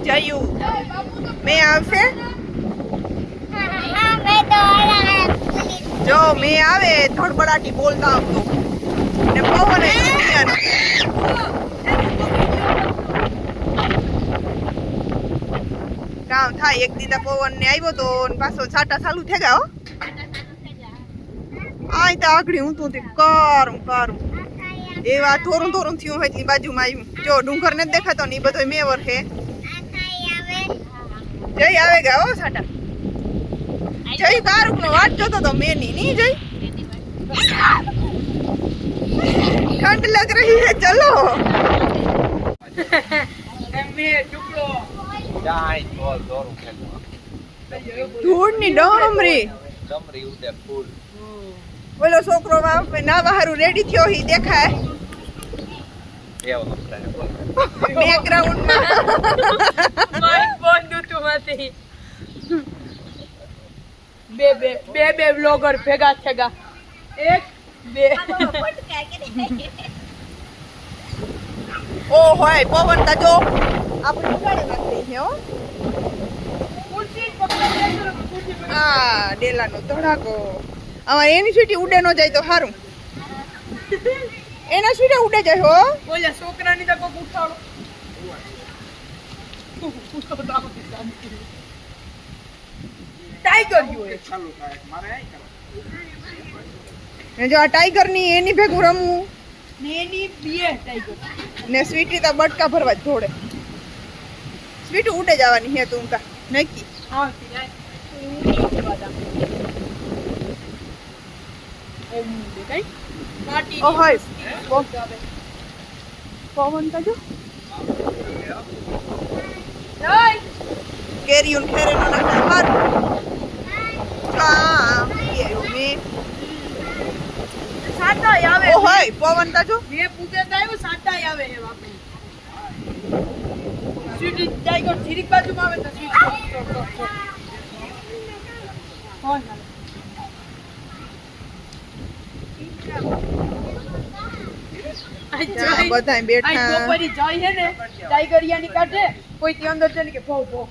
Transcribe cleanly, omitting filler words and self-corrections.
જયું મેં આવશે જો મેં આવે ધડબડાટી બોલતા આવતો ને પવન કામ થાય એક દીધા પવન ને આવ્યો તો પાછો છાટા ચાલુ થઈ ગયા આય તો આગળ હું તો કરું એવા થોરું થયું હોય એટલી બાજુમાં આવ્યું જો ડુંગર ને દેખાતો ને એ બધો મેવર છે જય આવે ગયા હો છાટા જય કારુક નો વાટ જોતો તો મેની નહીં જય ठंड लग रही है चलो धूड़ नी डमरी उड़े फूल बोलो छोकरो ना बाहर रेडी थयो ही देखा है बैकग्राउंड में माइक बंद तो माते बे व्लॉगर भेगा थेगा एक બે ઓ હોય પવન તા જો આપણે ઉડાડી નાખી છે હો હા ડેલાનો ધડાકો અમારે એની સીટી ઉડે નો જાય તો સારું એના સીટે ઉડે જાય હો બોલે છોકરાની તો કોક ઉઠાડો ટાઈગર યુ ચાલુ થાય મારે આઈ જો આ ટાઈગર ની એની ભેગું રમવું ને એની બે ટાઈગર ને સ્વીટી તો બટકા ભરવા જ થોડે સ્વીટી ઉડે જવાની હે તું કા નક્કી હા ઓ હોય પવન કા જો કેરીઓન ખેરે નો ના માર હા મે સાટા આવે ઓ હોય પવન તા જો મે પૂજે તાયો સાટા આવે હે આપણી સીટી ટાઈગર ધીરીક બાજુમાં આવે તો સીટી કોણ આ બધાય બેઠા આ કોપરી જાય હે ને ટાઈગર યાની કાઢે કોઈ થી અંદર જઈને કે ભો ભો